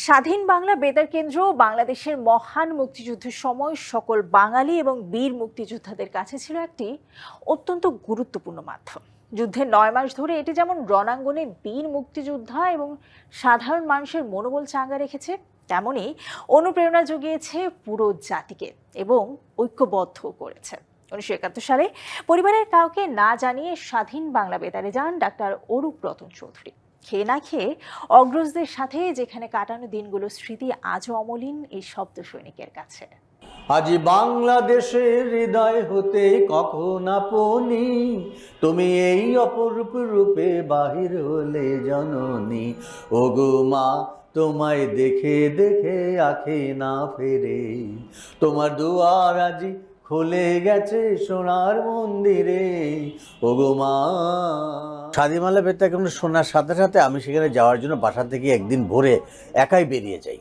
স্বাধীন বাংলা বেতার কেন্দ্র বাংলাদেশের মহান মুক্তিযুদ্ধের সময় সকল বাঙালি এবং বীর মুক্তিযোদ্ধাদের কাছে ছিল একটি অত্যন্ত গুরুত্বপূর্ণ মাধ্যম। যুদ্ধের ৯ মাস ধরে এটি যেমন রণাঙ্গনে বীর মুক্তিযোদ্ধা এবং সাধারণ মানুষের মনোবল চাঙ্গা রেখেছে, তেমনি অনুপ্রেরণা জুগিয়েছে পুরো জাতিকে এবং ঐক্যবদ্ধ করেছে। ১৯৭১ সালে পরিবারের কাউকে না জানিয়ে স্বাধীন বাংলা বেতারে যান ডাক্তার অরূপ রতন চৌধুরী। খেয়ে না খেয়ে অগ্রজদের সাথে যেখানে কাটানো দিনগুলো স্মৃতি আজও অমলিন এই শব্দ সৈনিকের কাছে। আজি বাংলাদেশের হৃদয় হতে কখন আপনি, তুমি এই অপরূপ রূপে বাহির হলে জননী। ওগো মা, তোমায় দেখে দেখে আঁখে না ফেরে, তোমার দুয়ার আজি খুলে গেছে সোনার মন্দিরে। ওগো মা। স্বাধীনবাংলা বেতার কেন্দ্র শোনার সাথে সাথে আমি সেখানে যাওয়ার জন্য বাসা থেকে একদিন ভোরে একাই বেরিয়ে যাই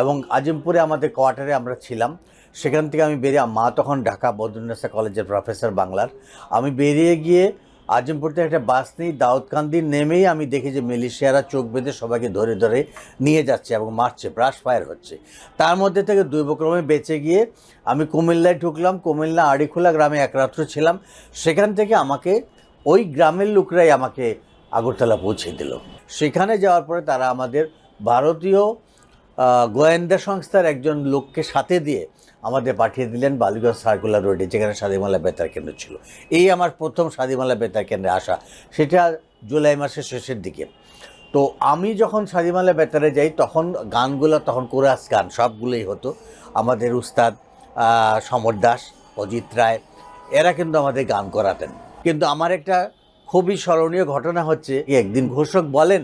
এবং আজিমপুরে আমাদের কোয়ার্টারে আমরা ছিলাম। সেখান থেকে আমি বেরিয়ে, মা তখন ঢাকা বদরুন্নেসা কলেজের প্রফেসর বাংলার। আমি বেরিয়ে গিয়ে আজিমপুর থেকে একটা বাস নিই, দাউদকান্দি নেমেই আমি দেখি যে মিলিশিয়ারা চোখ বেঁধে সবাইকে ধরে ধরে নিয়ে যাচ্ছে এবং মারছে, ব্রাশ ফায়ার হচ্ছে। তার মধ্যে থেকে দুর্ভক্রমে বেঁচে গিয়ে আমি কুমিল্লায় ঢুকলাম। কুমিল্লা আড়িখোলা গ্রামে এক রাত্র ছিলাম। সেখান থেকে আমাকে ওই গ্রামের লোকরাই আমাকে আগরতলা পৌঁছে দিল। সেখানে যাওয়ার পরে তারা আমাদের ভারতীয় গোয়েন্দা সংস্থার একজন লোককে সাথে দিয়ে আমাদের পাঠিয়ে দিলেন বালিগঞ্জ সার্কুলার রোডে, যেখানে স্বাধীনবাংলা বেতার কেন্দ্র ছিল। এই আমার প্রথম স্বাধীনবাংলা বেতার কেন্দ্রে আসা, সেটা জুলাই মাসের শেষের দিকে। তো আমি যখন স্বাধীনবাংলা বেতারে যাই তখন গানগুলো তখন কোরাস গান সবগুলোই হতো। আমাদের উস্তাদ সমর দাস, অজিত রায়, এরা কিন্তু আমাদের গান করাতেন। কিন্তু আমার একটা খুবই স্মরণীয় ঘটনা হচ্ছে, একদিন ঘোষক বলেন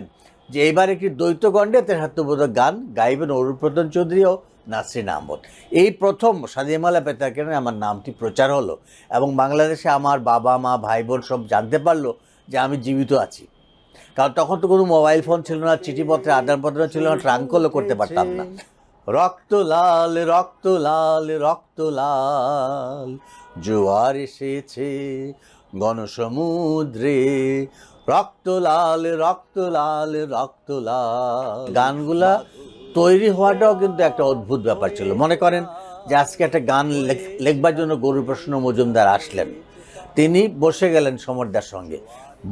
যে এবার একটি দ্বৈত গণ্ডে দেশাত্মবোধক গান গাইবেন অরূপ রতন চৌধুরী ও নাসরিন আহমদ। এই প্রথম স্বাধীনবাংলা বেতার কেন্দ্রে আমার নামটি প্রচার হলো এবং বাংলাদেশে আমার বাবা মা ভাই বোন সব জানতে পারলো যে আমি জীবিত আছি। কারণ তখন তো কোনো মোবাইল ফোন ছিল না, চিঠিপত্রে আদান প্রদান ছিল না, ট্রাঙ্কলও করতে পারতাম না। রক্ত লাল রক্ত লাল রক্ত লাল, জোয়ার এসেছে গণসমুদ্রে, রক্ত লাল রক্ত লাল রক্ত লাল। গানগুলা তৈরি হওয়াটাও কিন্তু একটা অদ্ভুত ব্যাপার ছিল। মনে করেন যে আজকে একটা গান লেখবার জন্য গৌরীপ্রসন্ন মজুমদার আসলেন, তিনি বসে গেলেন সমরদার সঙ্গে,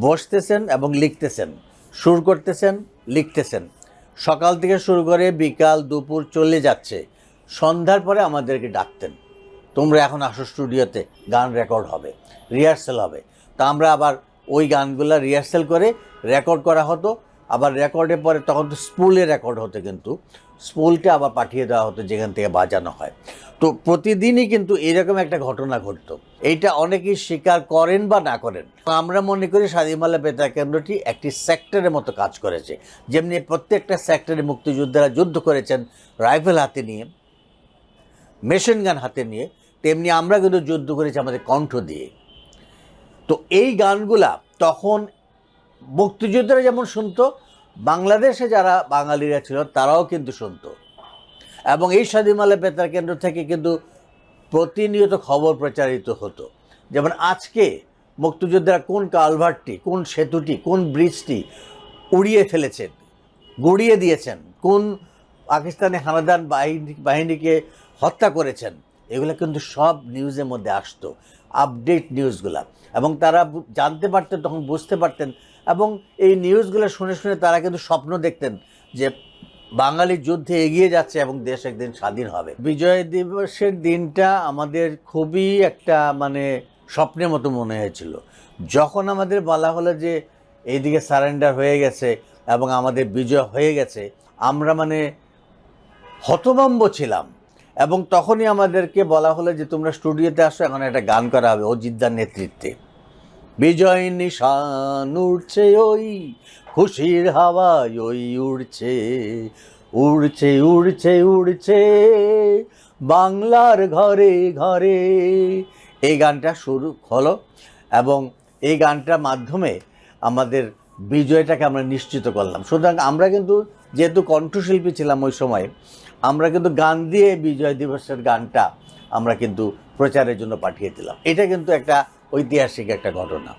বসতেছেন এবং লিখতেছেন, সুর করতেছেন, লিখতেছেন। সকাল থেকে শুরু করে বিকাল দুপুর চলে যাচ্ছে, সন্ধ্যার পরে আমাদেরকে ডাকতেন, তোমরা এখন আসো স্টুডিওতে, গান রেকর্ড হবে, রিহার্সেল হবে। তা আমরা আবার ওই গানগুলো রিহার্সেল করে রেকর্ড করা হতো। আবার রেকর্ডের পরে তখন তো স্পুলে রেকর্ড হতো, কিন্তু স্পুলটা আবার পাঠিয়ে দেওয়া হতো যেখান থেকে বাজানো হয়। তো প্রতিদিনই কিন্তু এরকম একটা ঘটনা ঘটতো। এইটা অনেকেই স্বীকার করেন বা না করেন। আমরা মনে করি স্বাধীনবাংলা বেতার কেন্দ্রটি একটি সেক্টরের মতো কাজ করেছে। যেমনি প্রত্যেকটা সেক্টরে মুক্তিযোদ্ধারা যুদ্ধ করেছেন রাইফেল হাতে নিয়ে, মেশিন গান হাতে নিয়ে, তেমনি আমরা কিন্তু যুদ্ধ করেছি আমাদের কণ্ঠ দিয়ে। তো এই গানগুলা তখন মুক্তিযোদ্ধারা যেমন শুনতো, বাংলাদেশে যারা বাঙালিরা ছিল তারাও কিন্তু শুনতো। এবং এই স্বাধীনবাংলা বেতার কেন্দ্র থেকে কিন্তু প্রতিনিয়ত খবর প্রচারিত হতো। যেমন আজকে মুক্তিযোদ্ধারা কোন কালভার্টটি, কোন সেতুটি, কোন ব্রিজটি উড়িয়ে ফেলেছেন, গুড়িয়ে দিয়েছেন, কোন পাকিস্তানি হানাদার বাহিনীকে হত্যা করেছেন, এগুলো কিন্তু সব নিউজের মধ্যে আসতো, আপডেট নিউজগুলা। এবং তারা জানতে পারতেন, তখন বুঝতে পারতেন, এবং এই নিউজগুলো শুনে শুনে তারা কিন্তু স্বপ্ন দেখতেন যে বাঙালি যুদ্ধে এগিয়ে যাচ্ছে এবং দেশ একদিন স্বাধীন হবে। বিজয় দিবসের দিনটা আমাদের খুবই একটা স্বপ্নের মতো মনে হয়েছিল। যখন আমাদের বলা হলো যে এইদিকে সারেন্ডার হয়ে গেছে এবং আমাদের বিজয় হয়ে গেছে, আমরা হতভম্ব ছিলাম। এবং তখনই আমাদেরকে বলা হলো যে তোমরা স্টুডিওতে আসো, এখন একটা গান করা হবে অজিতদার নেতৃত্বে। বিজয় নিশান উড়ছে ওই, খুশির হাওয়ায় ওই উড়ছে, উড়ছে উড়ছে উড়ছে বাংলার ঘরে ঘরে। এই গানটা শুরু হলো এবং এই গানটার মাধ্যমে আমাদের বিজয়টাকে আমরা নিশ্চিত করলাম। সুতরাং আমরা কিন্তু যেহেতু কণ্ঠশিল্পী ছিলাম ওই সময়, আমরা কিন্তু গান দিয়ে বিজয় দিবসের গানটা আমরা কিন্তু প্রচারের জন্য পাঠিয়ে দিলাম। এটা কিন্তু একটা ঐতিহাসিক একটা ঘটনা।